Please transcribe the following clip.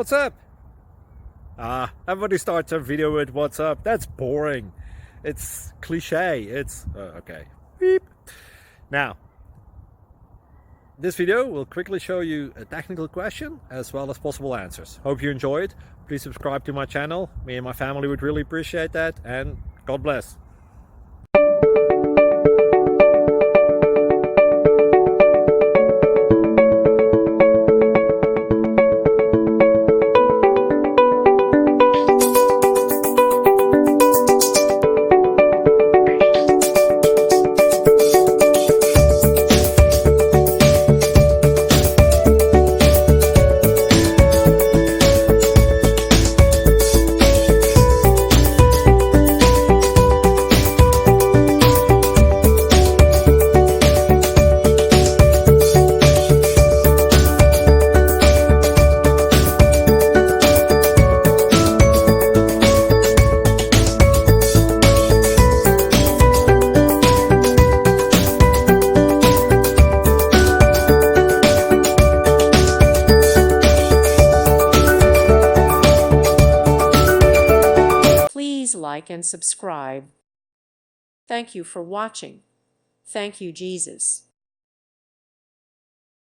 What's up? Everybody starts their video with what's up. That's boring. It's cliche. It's okay. Beep. Now, this video will quickly show you a technical question as well as possible answers. Hope you enjoy it. Please subscribe to my channel. Me and my family would really appreciate that, and God bless. Please like and subscribe. Thank you for watching. Thank you, Jesus.